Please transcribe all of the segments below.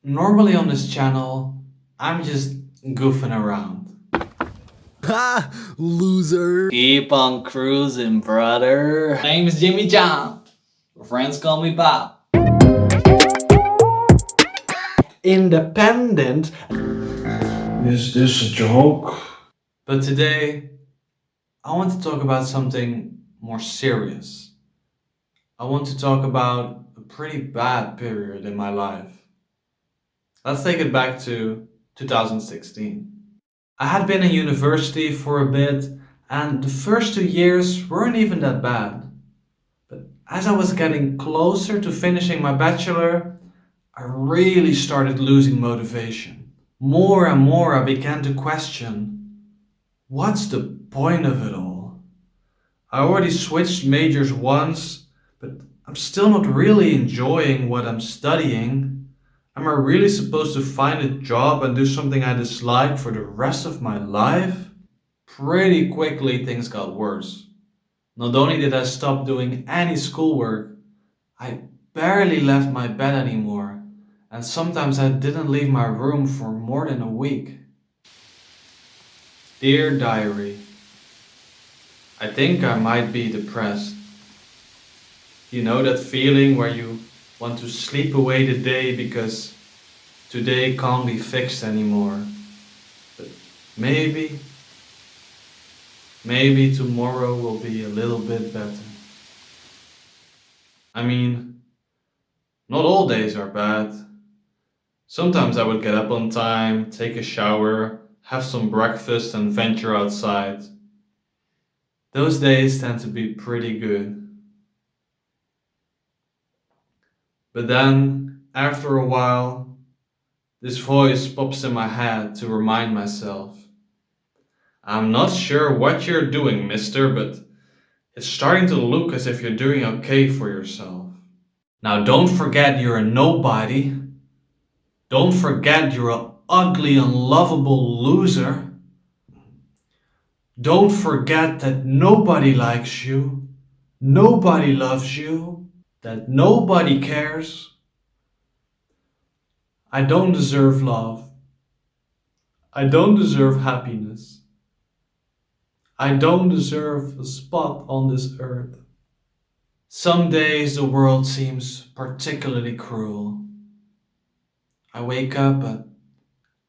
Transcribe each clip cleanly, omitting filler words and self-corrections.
Normally on this channel, I'm just goofing around. Ha! Loser! Keep on cruising, brother. My name is Jimmy John. Friends call me Bob. Independent. Is this a joke? But today, I want to talk about something more serious. I want to talk about a pretty bad period in my life. Let's take it back to 2016. I had been in university for a bit, and the first 2 years weren't even that bad. But as I was getting closer to finishing my bachelor, I really started losing motivation. More and more, I began to question, what's the point of it all? I already switched majors once, but I'm still not really enjoying what I'm studying. Am I really supposed to find a job and do something I dislike for the rest of my life? Pretty quickly, things got worse. Not only did I stop doing any schoolwork, I barely left my bed anymore, and sometimes I didn't leave my room for more than a week. Dear Diary, I think I might be depressed. You know that feeling where you want to sleep away the day because today can't be fixed anymore. But maybe, maybe tomorrow will be a little bit better. I mean, not all days are bad. Sometimes I would get up on time, take a shower, have some breakfast, and venture outside. Those days tend to be pretty good. But then, after a while, this voice pops in my head to remind myself. I'm not sure what you're doing, mister, but it's starting to look as if you're doing okay for yourself. Now, don't forget you're a nobody. Don't forget you're an ugly, unlovable loser. Don't forget that nobody likes you, nobody loves you, that nobody cares. I don't deserve love. I don't deserve happiness. I don't deserve a spot on this earth. Some days the world seems particularly cruel. I wake up but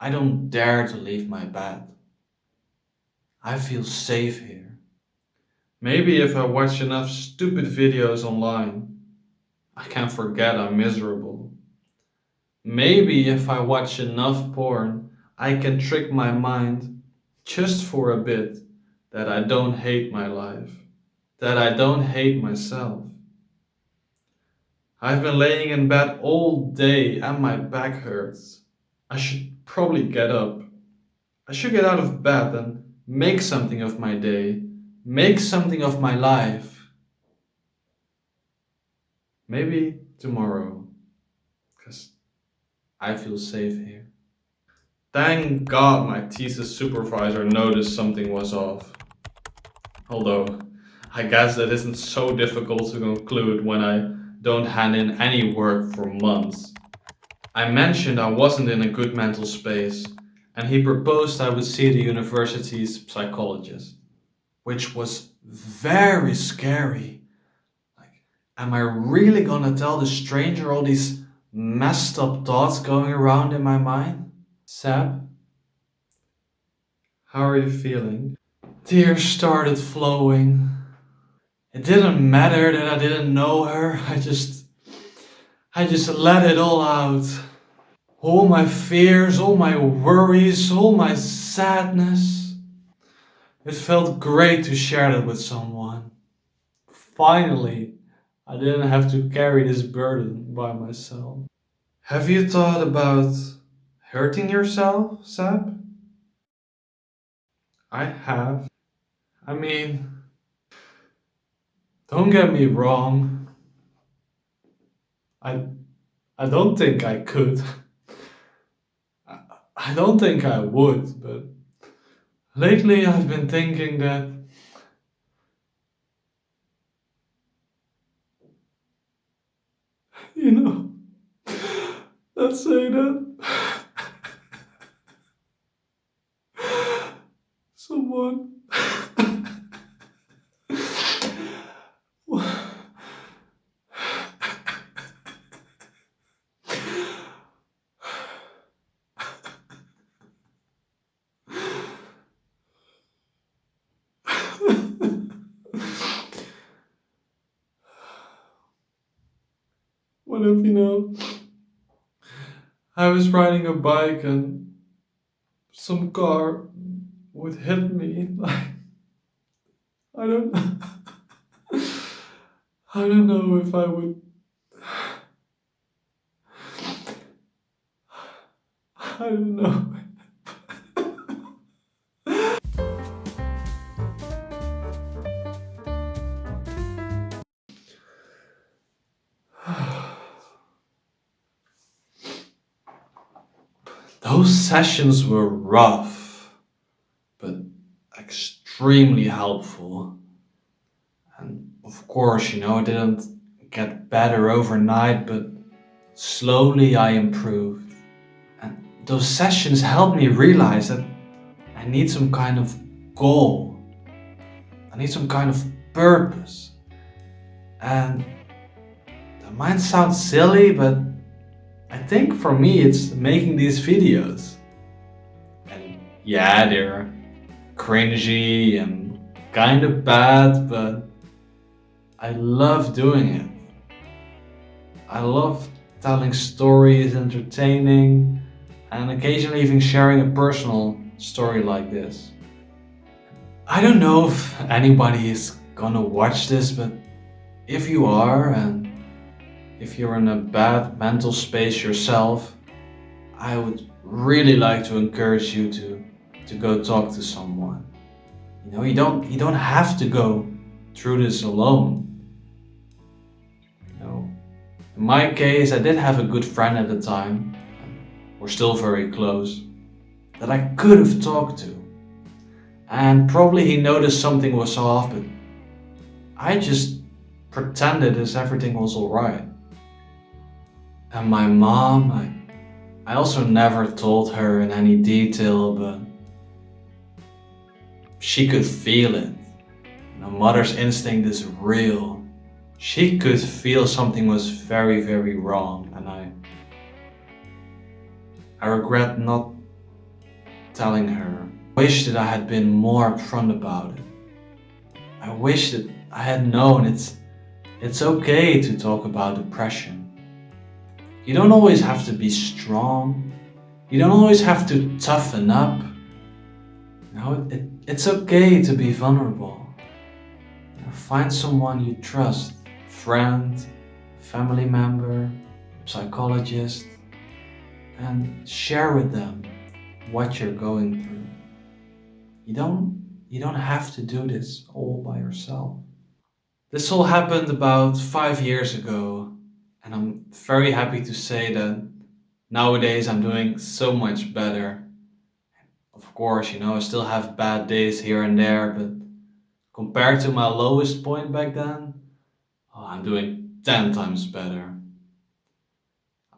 I don't dare to leave my bed. I feel safe here. Maybe if I watch enough stupid videos online, I can forget I'm miserable. Maybe if I watch enough porn, I can trick my mind just for a bit that I don't hate my life, that I don't hate myself. I've been laying in bed all day and my back hurts. I should probably get up. I should get out of bed and make something of my day, make something of my life. Maybe tomorrow, because I feel safe here. Thank God my thesis supervisor noticed something was off. Although, I guess that isn't so difficult to conclude when I don't hand in any work for months. I mentioned I wasn't in a good mental space, and he proposed I would see the university's psychologist, which was very scary. Like, am I really gonna tell the stranger all these messed up thoughts going around in my mind? Seb, how are you feeling? Tears started flowing. It didn't matter that I didn't know her. I just let it all out. All my fears, all my worries, all my sadness. It felt great to share that with someone. Finally, I didn't have to carry this burden by myself. Have you thought about hurting yourself, Seb? I have. I mean, don't get me wrong. I I don't think I could. I don't think I would, but lately I've been thinking that, you know, Let's say that someone what if, I was riding a bike and some car would hit me, like, I don't I don't know if I would, I don't know. Those sessions were rough, but extremely helpful. And of course, it didn't get better overnight, but slowly I improved. And those sessions helped me realize that I need some kind of goal. I need some kind of purpose. And that might sound silly, but I think for me it's making these videos. And yeah, they're cringy and kind of bad, but I love doing it. I love telling stories, entertaining, and occasionally even sharing a personal story like this. I don't know if anybody is gonna watch this, but if you are, and if you're in a bad mental space yourself, I would really like to encourage you to go talk to someone. You don't have to go through this alone. In my case, I did have a good friend at the time, and we're still very close, that I could have talked to. And probably he noticed something was off, but I just pretended as everything was alright. And my mom, I also never told her in any detail, but she could feel it. A mother's instinct is real. She could feel something was very, very wrong, and I regret not telling her. I wish that I had been more upfront about it. I wish that I had known it's okay to talk about depression. You don't always have to be strong. You don't always have to toughen up. It's okay to be vulnerable. Find someone you trust, friend, family member, psychologist, and share with them what you're going through. You don't have to do this all by yourself. This all happened about 5 years ago, and I'm very happy to say that nowadays I'm doing so much better. Of course, I still have bad days here and there, but compared to my lowest point back then, I'm doing 10 times better.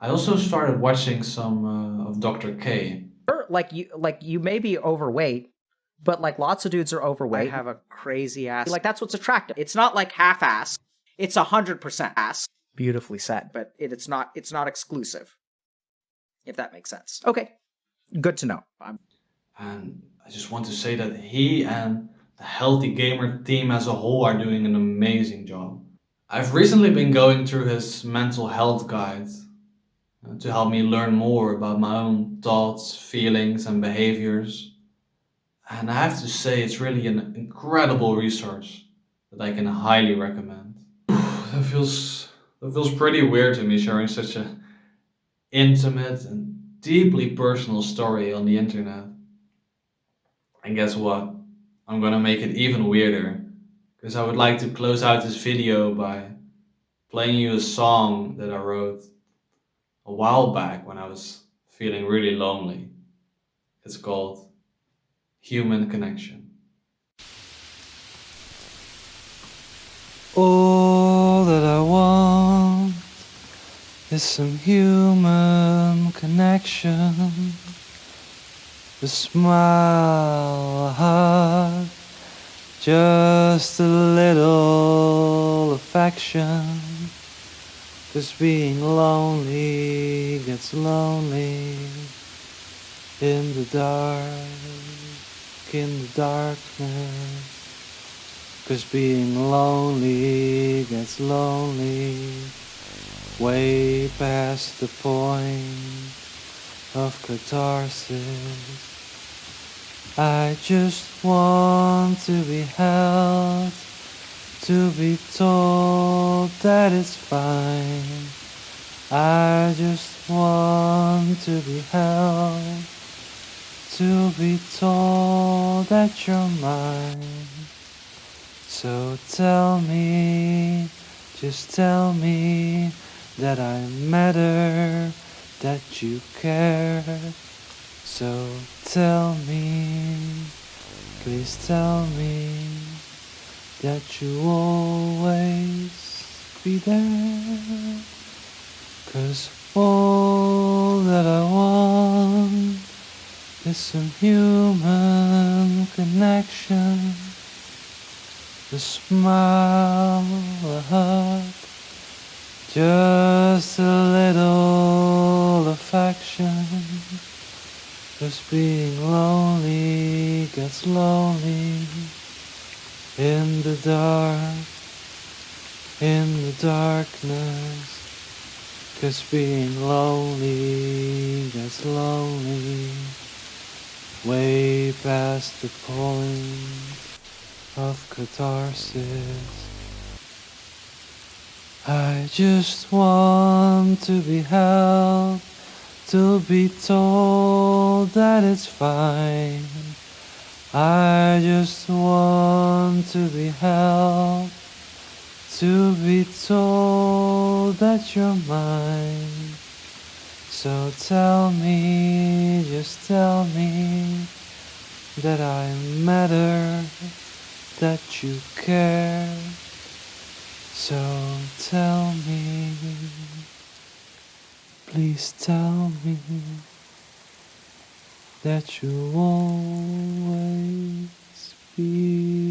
I also started watching some of Dr. K. Like you may be overweight, but like lots of dudes are overweight. I have a crazy ass. Like that's what's attractive. It's not like half-ass. It's 100% ass. Beautifully said, but it's not exclusive. If that makes sense. Okay, good to know. And I just want to say that he and the Healthy Gamer team as a whole are doing an amazing job. I've recently been going through his mental health guide to help me learn more about my own thoughts, feelings, and behaviors. And I have to say it's really an incredible resource that I can highly recommend. That feels pretty weird to me, sharing such an intimate and deeply personal story on the internet. And guess what? I'm gonna make it even weirder, because I would like to close out this video by playing you a song that I wrote a while back when I was feeling really lonely. It's called Human Connection. All that I want There's some human connection, a smile, a hug, just a little affection. 'Cause being lonely gets lonely in the darkness. 'Cause being lonely gets lonely way past the point of catharsis. I just want to be held, to be told that it's fine. I just want to be held, to be told that you're mine. So tell me, just tell me that I matter, that you care. So tell me, please tell me that you always be there. 'Cause all that I want is some human connection, a smile, a hug, just a little affection. 'Cause being lonely gets lonely in the darkness. 'Cause being lonely gets lonely way past the point of catharsis. I just want to be held, to be told that it's fine. I just want to be held, to be told that you're mine. So tell me, just tell me that I matter, that you care. So tell me, please tell me that you always be